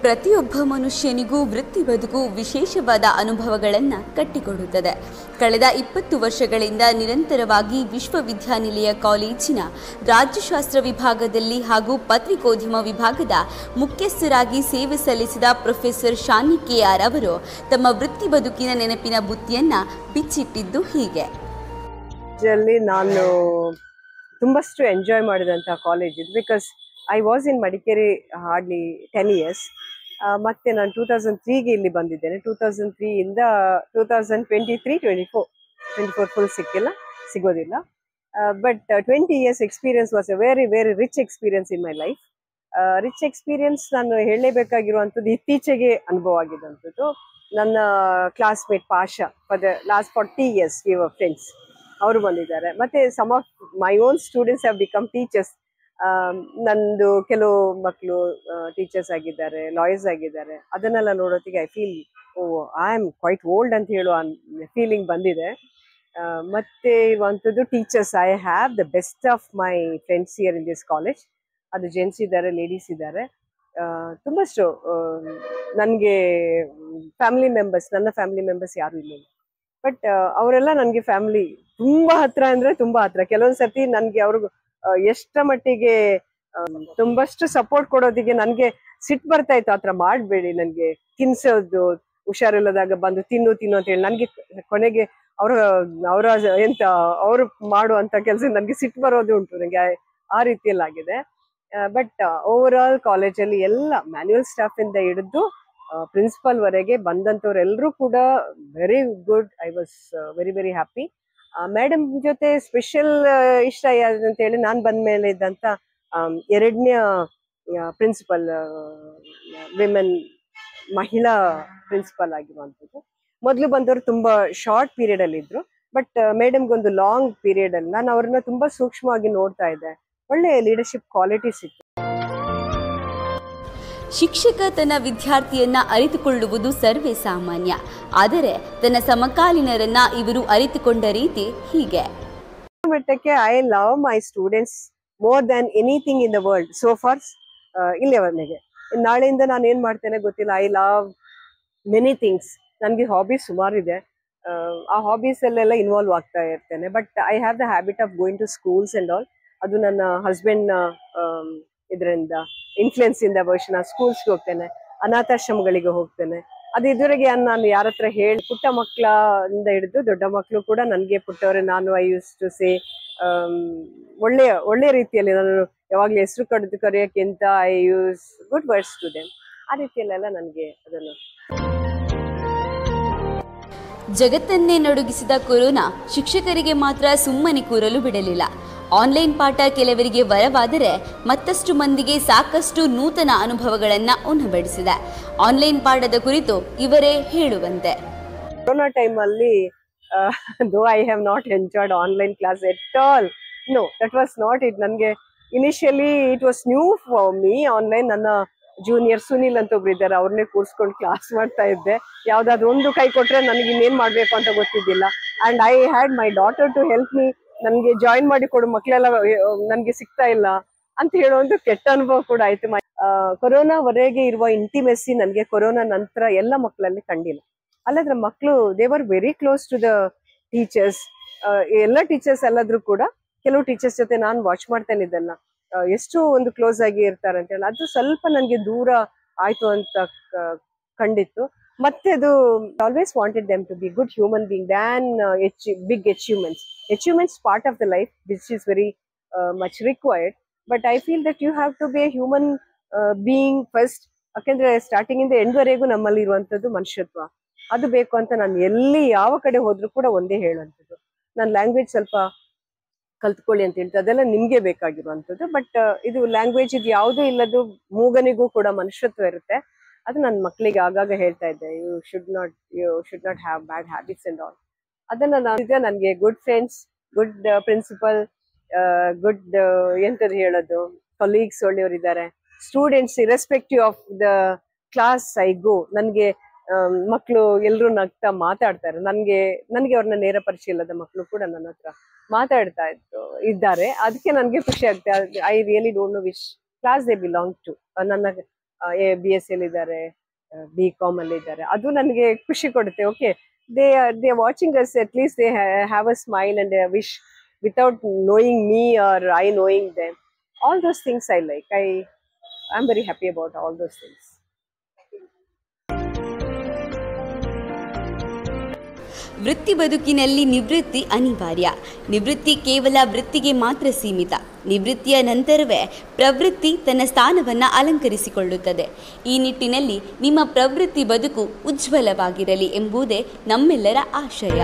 ಪ್ರತಿಯೊಬ್ಬ ಮನುಷ್ಯನಿಗೂ ವೃತ್ತಿ ಬದುಕು ವಿಶೇಷವಾದ ಅನುಭವಗಳನ್ನು ಕಟ್ಟಿಕೊಡುತ್ತದೆ. ಕಳೆದ 20 ವರ್ಷಗಳಿಂದ ನಿರಂತರವಾಗಿ ವಿಶ್ವವಿದ್ಯಾನಿಲಯ ಕಾಲೇಜಿನ ರಾಜ್ಯಶಾಸ್ತ್ರ ವಿಭಾಗದಲ್ಲಿ ಹಾಗೂ ಪತ್ರಿಕೋದ್ಯಮ ವಿಭಾಗದ ಮುಖ್ಯಸ್ಥರಾಗಿ ಸೇವೆ ಸಲ್ಲಿಸಿದ ಪ್ರೊಫೆಸರ್ ಶಾನಿ ಕೆಆರ್ ಅವರು ತಮ್ಮ ವೃತ್ತಿ ಬದುಕಿನ ನೆನಪಿನ ಬುತ್ತಿಯನ್ನು ಬಿಚ್ಚಿಟ್ಟಿದ್ದು ಹೀಗೆ. ನಾನು ತುಂಬಷ್ಟು ಎಂಜಾಯ್ ಮಾಡಿದಂಥ ಕಾಲೇಜ್ ಇದು. Because I was in Madikeri hardly 10 years. ಮತ್ತೆ ನಾನು 2003ಗೆ ಇಲ್ಲಿ ಬಂದಿದ್ದೇನೆ. 2003 ಇಂದ 2023-24 ಫುಲ್ ಸಿಗೋದಿಲ್ಲ. But 20 years experience was a very very rich experience in my life. Rich experience ನಾನು ಹೇಳಲೇಬೇಕಾಗಿರುವಂಥದ್ದು ಇತ್ತೀಚೆಗೆ ಅನುಭವ ಆಗಿದ್ದಂಥದ್ದು. ನನ್ನ classmate Pasha for the last 40 years we were friends. ಅವರು ಬಂದಿದ್ದಾರೆ. ಮತ್ತೆ some of my own students have become teachers. ನಂದು ಕೆಲವು ಮಕ್ಕಳು ಟೀಚರ್ಸ್ ಆಗಿದ್ದಾರೆ, ಲಾಯರ್ಸ್ ಆಗಿದ್ದಾರೆ. ಅದನ್ನೆಲ್ಲ ನೋಡೋತ್ತಿಗೆ I feel I am quite old ಅಂತ ಹೇಳುವ ಫೀಲಿಂಗ್ ಬಂದಿದೆ. ಮತ್ತೆ ಇರುವಂಥದ್ದು teachers, I have the best of my friends here in this college. ಅದು ಜೆಂಟ್ಸ್ ಇದ್ದಾರೆ, ಲೇಡೀಸ್ ಇದ್ದಾರೆ. ತುಂಬಷ್ಟು ನನಗೆ ನನ್ನ ಫ್ಯಾಮಿಲಿ ಮೆಂಬರ್ಸ್ ಯಾರು ಇಲ್ಲ. ಬಟ್ ಅವರೆಲ್ಲ ನನಗೆ ಫ್ಯಾಮಿಲಿ ತುಂಬಾ ಹತ್ರ ಅಂದ್ರೆ ತುಂಬಾ ಹತ್ರ. ಕೆಲವೊಂದು ಸರ್ತಿ ನನಗೆ ಅವ್ರಿಗೂ ಎಷ್ಟರ ಮಟ್ಟಿಗೆ ತುಂಬಷ್ಟು ಸಪೋರ್ಟ್ ಕೊಡೋದಿಗೆ ನನಗೆ ಸಿಟ್ಟು ಬರ್ತಾ ಇತ್ತು. ಆ ಥರ ಮಾಡಬೇಡಿ, ನನಗೆ ತಿನ್ಸೋದು, ಹುಷಾರಿಲ್ಲದಾಗ ಬಂದು ತಿನ್ನು ಅಂತ ಹೇಳಿ ನನಗೆ ಕೊನೆಗೆ ಅವರು ಮಾಡುವಂತ ಕೆಲಸ ನನಗೆ ಸಿಟ್ಟು ಬರೋದು ಉಂಟು. ನನಗೆ ಆ ರೀತಿಯಲ್ಲಾಗಿದೆ. ಬಟ್ ಓವರ್ ಆಲ್ ಕಾಲೇಜಲ್ಲಿ ಎಲ್ಲ ಮ್ಯಾನ್ಯುವಲ್ ಸ್ಟಾಫ್ ಇಂದ ಹಿಡಿದು ಪ್ರಿನ್ಸಿಪಲ್ ವರೆಗೆ ಬಂದಂಥವ್ರೆಲ್ಲರೂ ಕೂಡ very good. I was very very happy. Madam ಜೊತೆ ಸ್ಪೆಷಲ್ ಇಷ್ಟ ಅಂತ ಹೇಳಿ ನಾನು ಬಂದ ಮೇಲೆ ಇದ್ದಂಥ 2ನೇ ಪ್ರಿನ್ಸಿಪಲ್ ವಿಮೆನ್ ಮಹಿಳಾ ಪ್ರಿನ್ಸಿಪಲ್ ಆಗಿರುವಂಥದ್ದು. ಮೊದಲು ಬಂದವರು ತುಂಬಾ ಶಾರ್ಟ್ ಪೀರಿಯಡ್ ಅಲ್ಲಿ ಇದ್ರು. ಬಟ್ ಮೇಡಮ್ಗೊಂದು ಲಾಂಗ್ ಪೀರಿಯಡ್ ಅಲ್ಲಿ ನಾನು ಅವ್ರನ್ನ ತುಂಬಾ ಸೂಕ್ಷ್ಮವಾಗಿ ನೋಡ್ತಾ ಇದ್ದೆ. ಒಳ್ಳೆ ಲೀಡರ್ಶಿಪ್ ಕ್ವಾಲಿಟೀಸ್ ಇತ್ತು. ಶಿಕ್ಷಕ ತನ್ನ ವಿದ್ಯಾರ್ಥಿಯನ್ನ ಅರಿತುಕೊಳ್ಳುವುದು ಸರ್ವೇ ಸಾಮಾನ್ಯ. ಆದರೆ ತನ್ನ ಸಮಕಾಲೀನರನ್ನ ಇವರು ಅರಿತುಕೊಂಡ ರೀತಿ ಹೀಗೆ. ಮಟ್ಟಕ್ಕೆ I love my students more than anything in the world so far. ಇಲ್ಲಿವರೆಗೆ ನಾಳೆಯಿಂದ ನಾನು ಏನ್ ಮಾಡ್ತೇನೆ ಗೊತ್ತಿಲ್ಲ. I love many things. ನನಗೆ ಹಾಬೀಸ್ ಸುಮಾರಿದೆ. ಆ ಹಾಬೀಸ್ ಅಲ್ಲೆಲ್ಲ ಇನ್ವಾಲ್ವ್ ಆಗ್ತಾ ಇರ್ತೇನೆ. But I have the habit of going to schools and all. ಅದು ನನ್ನ ಹಸ್ಬೆಂಡ್ ಇದರಿಂದ ಇನ್ಫ್ಲುಯೆನ್ಸ್ ಇಂದ ಬಹುಶಃ ನಾನು ಸ್ಕೂಲ್ಸ್ಗೆ ಹೋಗ್ತೇನೆ, ಅನಾಥಾಶ್ರಮಗಳಿಗೆ ಹೋಗ್ತೇನೆ. ಅದು ಇದುವರೆಗೆ ನಾನು ಯಾರ ಹತ್ರ ಹೇಳಿ, ಪುಟ್ಟ ಮಕ್ಕಳಿಂದ ಹಿಡಿದು ದೊಡ್ಡ ಮಕ್ಕಳು ಕೂಡ ನನಗೆ ಪುಟ್ಟವರೇ. ನಾನು ಐ ಯೂಸ್ ಟು ಸೇ ಒಳ್ಳೆಯ ರೀತಿಯಲ್ಲಿ ನಾನು ಯಾವಾಗಲೂ ಹೆಸರು ಕರೆಯೋಕ್ಕಿಂತ I use good words to them. ಆ ರೀತಿಯಲ್ಲೆಲ್ಲ ನನಗೆ ಅದನ್ನು. ಜಗತ್ತನ್ನೇ ನಡುಗಿಸಿದ ಕೊರೋನಾ ಶಿಕ್ಷಕರಿಗೆ ಮಾತ್ರ ಸುಮ್ಮನೆ ಕೂರಲು ಬಿಡಲಿಲ್ಲ. ಆನ್ಲೈನ್ ಪಾಠ ಕೆಲವರಿಗೆ ವರವಾದರೆ ಮತ್ತಷ್ಟು ಮಂದಿಗೆ ಸಾಕಷ್ಟು ನೂತನ ಅನುಭವಗಳನ್ನು ಉಣಬಡಿಸಿದೆ. ಆನ್ಲೈನ್ ಪಾಠದ ಕುರಿತು ಇವರೇ ಹೇಳುವಂತೆ. ಕೊರೋನಾ ಟೈಮಲ್ಲಿ though I have not enjoyed online class at all. No, that was not it. ನನಗೆ initially it was new for me online. ನನ್ನ ಜೂನಿಯರ್ ಸುನಿಲ್ ಅಂತ ಒಬ್ರು ಇದ್ದಾರೆ, ಅವ್ರನ್ನೇ ಕೂರಿಸ್ಕೊಂಡು ಕ್ಲಾಸ್ ಮಾಡ್ತಾ ಇದ್ದೆ. ಯಾವ್ದಾದ್ರು ಒಂದು ಕೈ ಕೊಟ್ರೆ ನನಗೆ ಇನ್ನೇನ್ ಮಾಡ್ಬೇಕು ಅಂತ ಗೊತ್ತಿದ್ದಿಲ್ಲ. And I had my daughter to help me. ನನಗೆ ಜಾಯಿನ್ ಮಾಡಿ ಕೊಡು, ಮಕ್ಕಳೆಲ್ಲ ನನಗೆ ಸಿಗ್ತಾ ಇಲ್ಲ ಅಂತ ಹೇಳುವಂತ ಕೆಟ್ಟ ಅನುಭವ ಕೂಡ ಆಯ್ತು. ಕೊರೋನಾವರೆಗೆ ಇರುವ ಇಂಟಿಮೆಸಿ ನನಗೆ ಕೊರೋನಾ ನಂತರ ಎಲ್ಲ ಮಕ್ಕಳಲ್ಲಿ ಕಂಡಿಲ್ಲ. ಅಲ್ಲದ್ರೆ ಮಕ್ಕಳು they were very close to the teachers. ಎಲ್ಲ ಟೀಚರ್ಸ್ ಅಲ್ಲಾದ್ರೂ ಕೂಡ ಕೆಲವು ಟೀಚರ್ಸ್ ಜೊತೆ ನಾನು ವಾಚ್ ಮಾಡ್ತೇನೆ ಇದನ್ನ, ಎಷ್ಟು ಒಂದು ಕ್ಲೋಸ್ ಆಗಿ ಇರ್ತಾರೆ ಅಂತ ಹೇಳಿ. ಅದು ಸ್ವಲ್ಪ ನನಗೆ ದೂರ ಆಯ್ತು ಅಂತ ಕಂಡಿತ್ತು. ಮತ್ತೆ ಅದು always wanted them to be good human being than big achievements part of the life which is very much required. But I feel that you have to be a human being first. ಯಾಕೆಂದ್ರೆ starting ಇಂದ ಎಂಡ್ವರೆಗೂ ನಮ್ಮಲ್ಲಿ ಇರುವಂತದ್ದು ಮನುಷ್ಯತ್ವ, ಅದು ಬೇಕು ಅಂತ ನಾನು ಎಲ್ಲಿ ಯಾವ ಕಡೆ ಹೋದ್ರು ಕೂಡ ಒಂದೇ ಹೇಳುವಂಥದ್ದು. ನಾನು ಲ್ಯಾಂಗ್ವೇಜ್ ಸ್ವಲ್ಪ ಕಲ್ತ್ಕೊಳ್ಳಿ ಅಂತ ಹೇಳ್ತಾರೆ, ಅದೆಲ್ಲ ನಿಮ್ಗೆ ಬೇಕಾಗಿರುವಂಥದ್ದು. ಬಟ್ ಇದು ಲ್ಯಾಂಗ್ವೇಜ್ ಇದು ಯಾವುದೂ ಇಲ್ಲದು, ಮೂಗನಿಗೂ ಕೂಡ ಮನುಷ್ಯತ್ವ ಇರುತ್ತೆ. ಅದು ನನ್ನ ಮಕ್ಕಳಿಗೆ ಆಗಾಗ ಹೇಳ್ತಾ ಇದ್ದೆ, you should not have bad habits and all. ಅದನ್ನ ನನಗೆ good friends, good principal, good ಎಂತದ್ದು ಹೇಳೋದು ಕೊಲೀಗ್ಸ್ ಒಳ್ಳೆಯವರಿದ್ದಾರೆ. Students irrespective of the class I go, ನನಗೆ ಮಕ್ಕಳು ಎಲ್ಲರೂ ನಗ್ತಾ ಮಾತಾಡ್ತಾರೆ. ನನಗೆ ಅವ್ರನ್ನ ನೇರ ಪರಿಚಯ ಇಲ್ಲದ ಮಕ್ಕಳು ಕೂಡ ನನ್ನ ಹತ್ರ ಮಾತಾಡ್ತಾ ಇದ್ದಾರೆ. ಅದಕ್ಕೆ ನನಗೆ ಖುಷಿ ಆಗುತ್ತೆ. I really don't know which class they belong to. ನನ್ನ BSc ಅಲ್ಲಿ ಇದ್ದಾರೆ, BCom ಅಲ್ಲಿ ಇದ್ದಾರೆ. ಅದು ನನಗೆ ಖುಷಿ ಕೊಡುತ್ತೆ. Okay, they watching us, at least they have a smile and wish without knowing me or I knowing them. All those things I like. I'm very happy about all those things. ವೃತ್ತಿ ಬದುಕಿನಲ್ಲಿ ನಿವೃತ್ತಿ ಅನಿವಾರ್ಯ. ನಿವೃತ್ತಿ ಕೇವಲ ವೃತ್ತಿಗೆ ಮಾತ್ರ ಸೀಮಿತ. ನಿವೃತ್ತಿಯ ನಂತರವೇ ಪ್ರವೃತ್ತಿ ತನ್ನ ಸ್ಥಾನವನ್ನು ಅಲಂಕರಿಸಿಕೊಳ್ಳುತ್ತದೆ. ಈ ನಿಟ್ಟಿನಲ್ಲಿ ನಿಮ್ಮ ಪ್ರವೃತ್ತಿ ಬದುಕು ಉಜ್ವಲವಾಗಿರಲಿ ಎಂಬುದೇ ನಮ್ಮೆಲ್ಲರ ಆಶಯ.